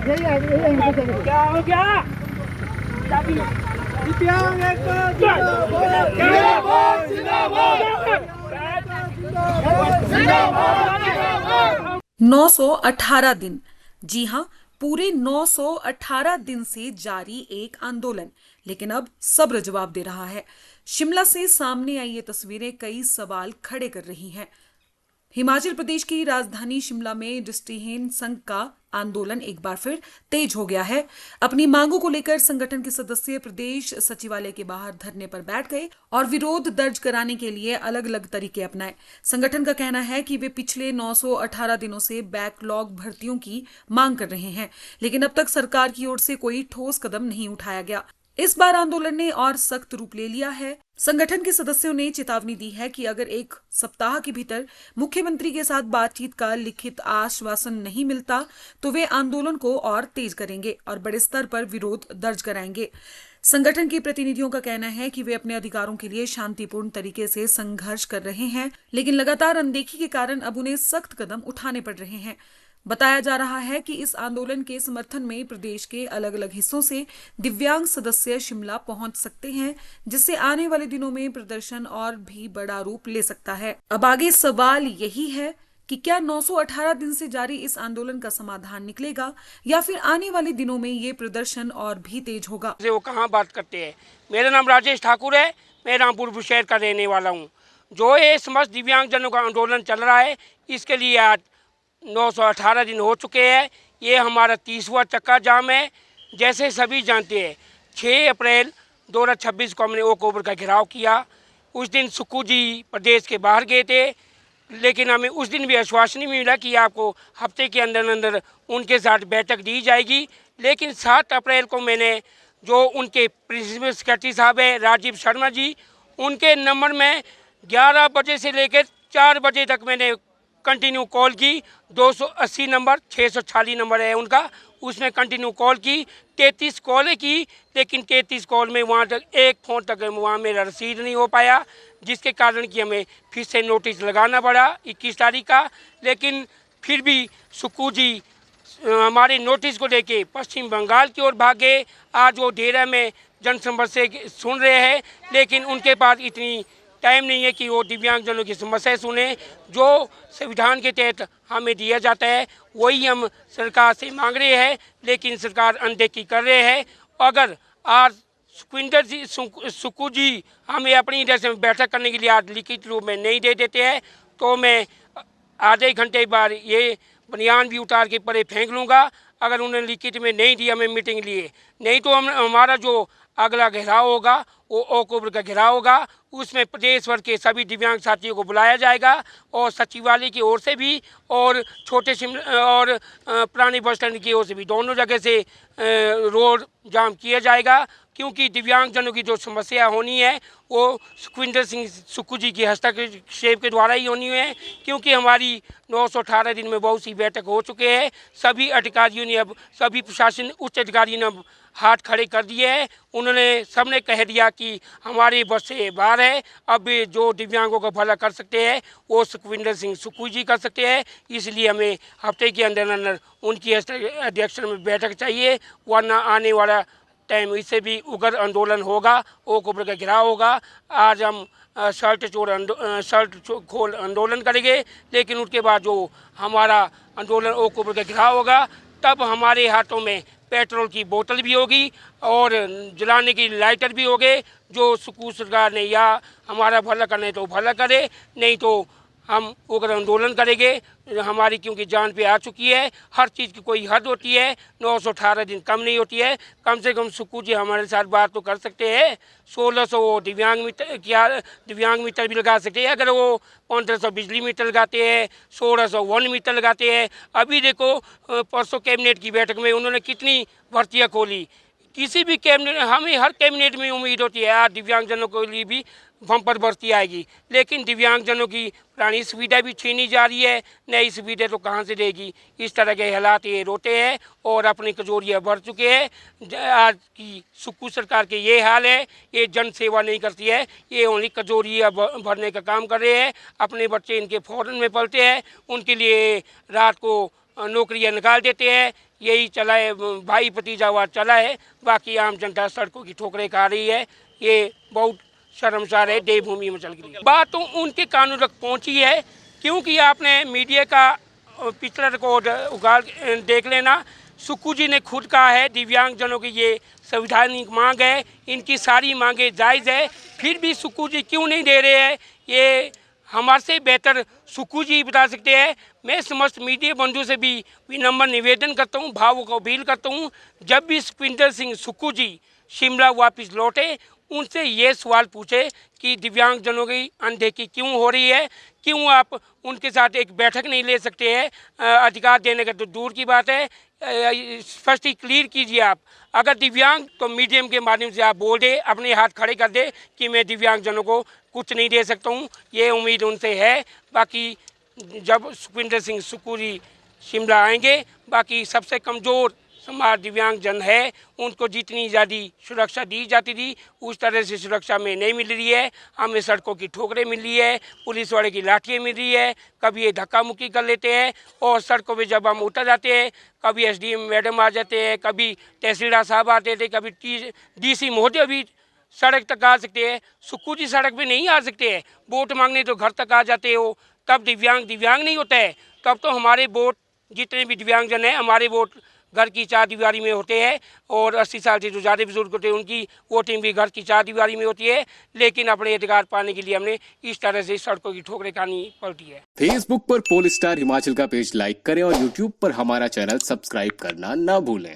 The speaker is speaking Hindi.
क्या हो गया? दिव्यांग एकता जिंदाबाद जिंदाबाद 918 दिन। जी हां, पूरे 918 दिन से जारी एक आंदोलन, लेकिन अब सब्र जवाब दे रहा है। शिमला से सामने आई ये तस्वीरें कई सवाल खड़े कर रही हैं। हिमाचल प्रदेश की राजधानी शिमला में दृष्टिहीन संघ का आंदोलन एक बार फिर तेज हो गया है। अपनी मांगों को लेकर संगठन के सदस्य प्रदेश सचिवालय के बाहर धरने पर बैठ गए और विरोध दर्ज कराने के लिए अलग अलग तरीके अपनाए। संगठन का कहना है कि वे पिछले 918 दिनों से बैकलॉग भर्तियों की मांग कर रहे हैं, लेकिन अब तक सरकार की ओर से कोई ठोस कदम नहीं उठाया गया। इस बार आंदोलन ने और सख्त रूप ले लिया है। संगठन के सदस्यों ने चेतावनी दी है कि अगर एक सप्ताह के भीतर मुख्यमंत्री के साथ बातचीत का लिखित आश्वासन नहीं मिलता तो वे आंदोलन को और तेज करेंगे और बड़े स्तर पर विरोध दर्ज कराएंगे। संगठन के प्रतिनिधियों का कहना है कि वे अपने अधिकारों के लिए शांतिपूर्ण तरीके से संघर्ष कर रहे हैं, लेकिन लगातार अनदेखी के कारण अब उन्हें सख्त कदम उठाने पड़ रहे हैं। बताया जा रहा है कि इस आंदोलन के समर्थन में प्रदेश के अलग अलग हिस्सों से दिव्यांग सदस्य शिमला पहुंच सकते हैं, जिससे आने वाले दिनों में प्रदर्शन और भी बड़ा रूप ले सकता है। अब आगे सवाल यही है कि क्या 918 दिन से जारी इस आंदोलन का समाधान निकलेगा या फिर आने वाले दिनों में ये प्रदर्शन और भी तेज होगा। वो कहाँ बात करते हैं। मेरा नाम राजेश ठाकुर है, मैं रामपुर बुशहर का रहने वाला हूँ। जो ये समस्त दिव्यांगजनों का आंदोलन चल रहा है, इसके लिए आज 918 दिन हो चुके हैं। ये हमारा 30वां चक्का जाम है। जैसे सभी जानते हैं, 6 अप्रैल 2026 को हमने ओक ओवर का घेराव किया। उस दिन सुक्खू जी प्रदेश के बाहर गए थे, लेकिन हमें उस दिन भी आश्वासन नहीं मिला कि आपको हफ्ते के अंदर अंदर उनके साथ बैठक दी जाएगी। लेकिन 7 अप्रैल को मैंने जो उनके प्रिंसिपल सेक्रेटरी साहब है राजीव शर्मा जी, उनके नंबर में 11 बजे से लेकर 4 बजे तक मैंने कंटिन्यू कॉल की। 280 नंबर 640 नंबर है उनका, उसमें कंटिन्यू कॉल की। 33 कॉलें की, लेकिन 33 कॉल में वहाँ तक एक फ़ोन तक वहाँ मेरा रसीद नहीं हो पाया, जिसके कारण कि हमें फिर से नोटिस लगाना पड़ा 21 तारीख का। लेकिन फिर भी सुक्खू जी हमारे नोटिस को लेके पश्चिम बंगाल की ओर भागे। आज वो डेरा में जनसंपर्क से सुन रहे हैं, लेकिन उनके पास इतनी टाइम नहीं है कि वो दिव्यांगजनों की समस्याएं सुने। जो संविधान के तहत हमें दिया जाता है वही हम सरकार से मांग रहे हैं, लेकिन सरकार अनदेखी कर रहे हैं। अगर आज सुक्खू जी हमें अपनी इधर से बैठक करने के लिए आज लिखित रूप में नहीं दे देते हैं, तो मैं आधे घंटे बाद ये बनियान भी उतार के परे फेंक लूँगा। अगर उन्होंने लिखित में नहीं दिया हमें मीटिंग लिए, नहीं तो हमारा जो अगला घेराव होगा वो ओक ओवर का घेराव होगा। उसमें प्रदेश भर के सभी दिव्यांग साथियों को बुलाया जाएगा और सचिवालय की ओर से भी और छोटे शिमला और पुरानी बस स्टैंड की ओर से भी, दोनों जगह से रोड जाम किया जाएगा। क्योंकि दिव्यांगजनों की जो समस्या होनी है वो सुखविंदर सिंह सुक्खू जी के हस्तक्षेप के द्वारा ही होनी है। क्योंकि हमारी 918 दिन में बहुत सी बैठक हो चुके हैं। सभी अधिकारियों ने, अब सभी प्रशासन उच्च अधिकारियों ने अब हाथ खड़े कर दिए हैं। उन्होंने सबने कह दिया कि हमारी बस से बाहर है। अब जो दिव्यांगों का भला कर सकते हैं वो सुखविंदर सिंह सुक्खू जी कर सकते हैं। इसलिए हमें हफ्ते के अंदर अंदर उनकी अध्यक्षता में बैठक चाहिए, वरना आने वाला टाइम इससे भी उग्र आंदोलन होगा, ओक ओवर का घेराव होगा। आज हम शर्ट खोल आंदोलन करेंगे, लेकिन उसके बाद जो हमारा आंदोलन ओक ओवर का घेराव होगा, तब हमारे हाथों में पेट्रोल की बोतल भी होगी और जलाने की लाइटर भी होंगे। जो सुक्खू सरकार ने या हमारा भला करना है तो भला करे, नहीं तो हम उग्र आंदोलन करेंगे। हमारी क्योंकि जान पे आ चुकी है, हर चीज़ की कोई हद होती है। 918 दिन कम नहीं होती है। कम से कम सुक्खू जी हमारे साथ बात तो कर सकते हैं। 1600 वो दिव्यांग मीटर भी लगा सकते हैं। अगर वो 1500 बिजली मीटर लगाते हैं, 1600 वन मीटर लगाते हैं। अभी देखो परसों कैबिनेट की बैठक में उन्होंने कितनी भर्तियाँ खोली। किसी भी कैबिनेट, हमें हर कैबिनेट में उम्मीद होती है आज दिव्यांगजनों के लिए भी बम्पर भर्ती आएगी, लेकिन दिव्यांगजनों की पुरानी सुविधा भी छीनी जा रही है। नई सुविधा तो कहाँ से देगी। इस तरह के हालात ये रोते हैं और अपनी कजोरियाँ भर चुके हैं। आज की सुक्खू सरकार के ये हाल है, ये जन सेवा नहीं करती है, ये ओनली कजोरियाँ भरने का काम कर रहे हैं। अपने बच्चे इनके फॉरेन में पलते हैं, उनके लिए रात को नौकरियां निकाल देते हैं। यही चला है, भाई भतीजावाद चला है। बाकी आम जनता सड़कों की ठोकरें खा रही है। ये बहुत शर्मसार है, देवभूमि में चल गई। बात तो उनके कानून तक पहुंची है, क्योंकि आपने मीडिया का पिछला रिकॉर्ड उगाड़ देख लेना। सुक्कू जी ने खुद कहा है दिव्यांगजनों की ये संवैधानिक मांग है, इनकी सारी मांगें जायज़ है, फिर भी सुक्कू जी क्यों नहीं दे रहे हैं, ये हमारे से बेहतर सुक्कू जी बता सकते हैं। मैं समस्त मीडिया बंधु से भी विनम्र निवेदन करता हूँ, भावों को अपील करता हूँ, जब भी सुखविंदर सिंह सुक्कू जी शिमला वापस लौटे उनसे ये सवाल पूछे कि दिव्यांगजनों की अनदेखी क्यों हो रही है, क्यों आप उनके साथ एक बैठक नहीं ले सकते हैं। अधिकार देने का तो दूर की बात है, स्पष्ट ही क्लियर कीजिए आप। अगर दिव्यांग तो मीडियम के माध्यम से आप बोल दे, अपने हाथ खड़े कर दे कि मैं दिव्यांगजनों को कुछ नहीं दे सकता हूँ, ये उम्मीद उनसे है। बाकी जब सुखविंदर सिंह सुक्कू जी शिमला आएंगे, बाकी सबसे कमज़ोर समाज दिव्यांगजन है, उनको जितनी ज़्यादा सुरक्षा दी जाती थी उस तरह से सुरक्षा में नहीं मिल रही है। हमें सड़कों की ठोकरें मिल रही है, पुलिस वाले की लाठियाँ मिल रही है, कभी ये धक्का मुक्की कर लेते हैं और सड़कों पे जब हम उतर जाते हैं कभी एसडीएम मैडम आ जाते हैं, कभी तहसीलदार साहब आते थे, कभी डीसी महोदय भी सड़क तक आ सकते हैं। सुक्कू जी सड़क पे नहीं आ सकते हैं, वोट मांगने तो घर तक आ जाते हो, तब दिव्यांग नहीं होता है। तब तो हमारे वोट जितने भी दिव्यांगजन हैं हमारे वोट घर की चार दीवारी में होते हैं, और 80 साल से जो ज़्यादा बुजुर्ग होते हैं उनकी वोटिंग भी घर की चार दीवारी में होती है। लेकिन अपने अधिकार पाने के लिए हमने इस तरह से सड़कों की ठोकरें खानी पड़ती है। फेसबुक पर पोल स्टार हिमाचल का पेज लाइक करें और यूट्यूब पर हमारा चैनल सब्सक्राइब करना ना भूलें।